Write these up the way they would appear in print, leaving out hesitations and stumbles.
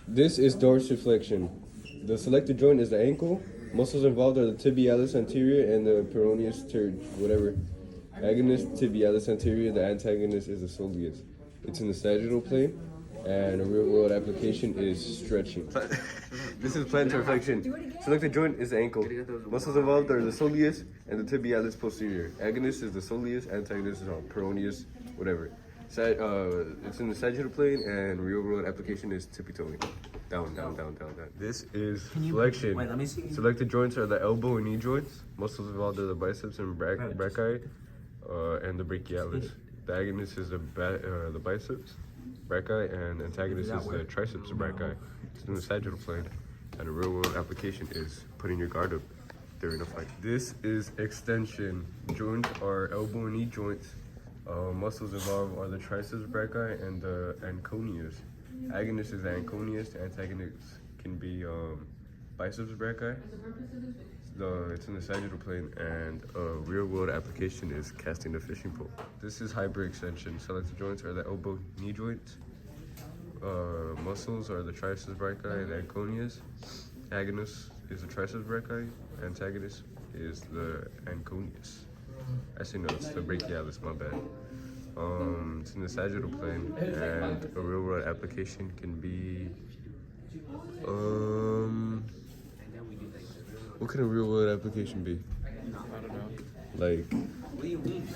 This is dorsiflexion. The selected joint is the ankle. Muscles involved are the tibialis anterior and the peroneus whatever. Agonist tibialis anterior. The antagonist is the soleus. It's in the sagittal plane, and a real-world application is stretching. This is plantar flexion. Selected joint is the ankle. Muscles involved are the soleus and the tibialis posterior. Agonist is the soleus. Antagonist is peroneus, whatever. It's in the sagittal plane, and real-world application is tippy-toeing. Down. This is flexion. Wait, let me see. Selected joints are the elbow and knee joints. Muscles involved are the biceps and brachii, and the brachialis. The agonist is the biceps, brachii, and antagonist is the triceps and brachii. It's in the sagittal plane, and a real-world application is putting your guard up during a fight. This is extension. Joints are elbow and knee joints. Muscles involved are the triceps brachii and the anconeus. Agonist is the anconeus. The antagonist can be biceps brachii. It's in the sagittal plane, and a real-world application is casting the fishing pole. This is hyperextension. Selected joints are the elbow, knee joints. Muscles are the triceps brachii and the anconeus. Agonist is the triceps brachii. Antagonist is the anconeus. Actually, no, it's the brachialis, my bad. It's in the sagittal plane, and a real-world application can be, what can a real-world application be? I don't know. Like, What do you mean?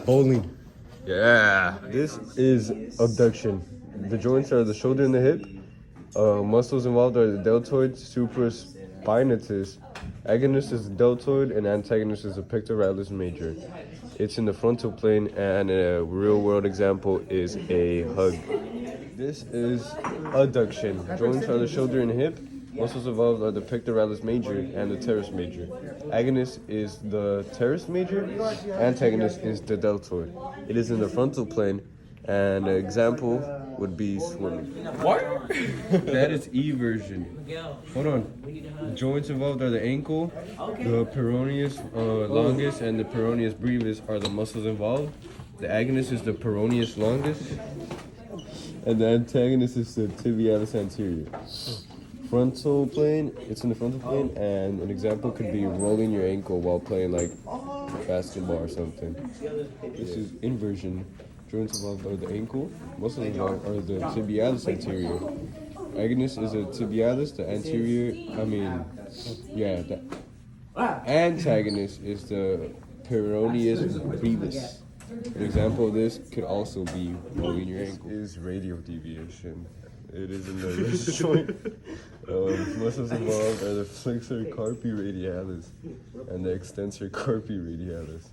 bowling. Yeah. This is abduction. The joints are the shoulder and the hip. Muscles involved are the deltoid, supraspinatus. Agonist is the deltoid, and antagonist is the pectoralis major. It's in the frontal plane, and a real-world example is a hug. This is adduction. Joints are the shoulder and hip. Muscles involved are the pectoralis major and the teres major. Agonist is the teres major. Antagonist is the deltoid. It is in the frontal plane, and an example would be swimming. What? That is eversion. Hold on. Joints involved are the ankle, the peroneus longus, and the peroneus brevis are the muscles involved. The agonist is the peroneus longus, and the antagonist is the tibialis anterior. Frontal plane, it's in the frontal plane, and an example could be rolling your ankle while playing like basketball or something. This is inversion. Joints involved are the ankle, muscles involved are the tibialis anterior. Agonist is the tibialis, the anterior, the antagonist is the peroneus brevis. An example of this could also be rolling your ankle. Is radial deviation. It is in the wrist joint. Muscles involved are the flexor carpi radialis and the extensor carpi radialis.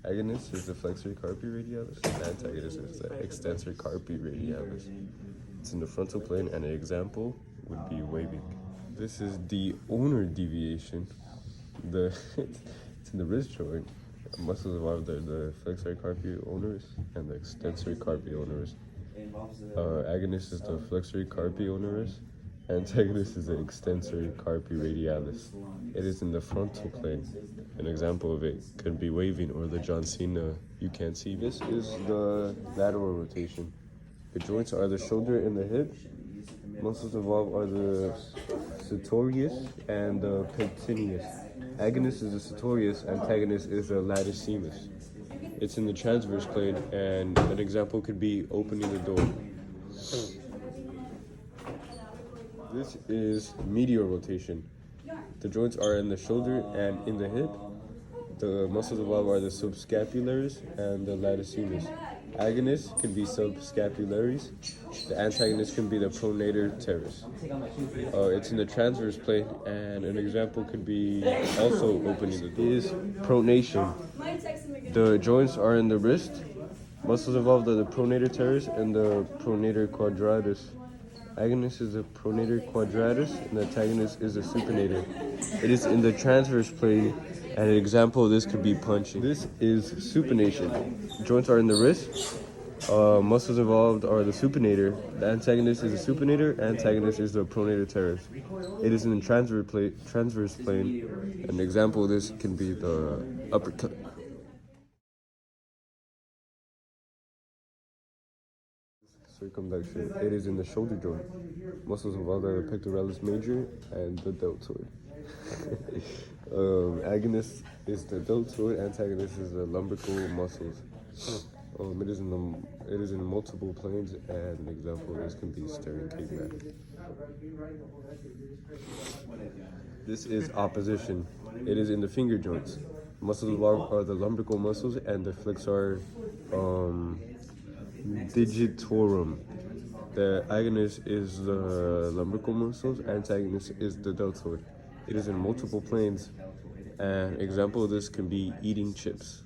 Agonist is the flexor carpi radialis, and antagonist is the extensor carpi radialis. It's in the frontal plane, and an example would be waving. This is the ulnar deviation. It's in the wrist joint. Muscles involved are the flexor carpi ulnaris and the extensor carpi ulnaris. Agonist is the flexor carpi ulnaris. Antagonist is the extensor carpi radialis. It is in the frontal plane. An example of it could be waving or the John Cena you can't see. This is the lateral rotation. The joints are the shoulder and the hip. Muscles involved are the sartorius and the pectineus. Agonist is the sartorius, antagonist is the latissimus. It's in the transverse plane, and an example could be opening the door. This is medial rotation. The joints are in the shoulder and in the hip. The muscles involved are the subscapularis and the latissimus. Agonist can be subscapularis. The antagonist can be the pronator teres. It's in the transverse plane, and an example could be also opening the door. Is pronation. The joints are in the wrist. Muscles involved are the pronator teres and the pronator quadratus. Agonist is the pronator quadratus, and the antagonist is the supinator. It is in the transverse plane, and an example of this could be punching. This is supination. Joints are in the wrist. Muscles involved are the supinator. The antagonist is the supinator. Antagonist is the pronator teres. It is in the transverse plane. An example of this can be the uppercut. circumflexion. It is in the shoulder joint. Muscles involved are the pectoralis major and the deltoid. Agonist is the deltoid. Antagonist is the lumbrical muscles. It is in multiple planes, and an example of this can be staring caveman. This is opposition. It is in the finger joints. Muscles involved are the lumbrical muscles and the flexor digitorum. The agonist is the lumbrical muscles. Antagonist is the deltoid. It is in multiple planes. An example of this can be eating chips.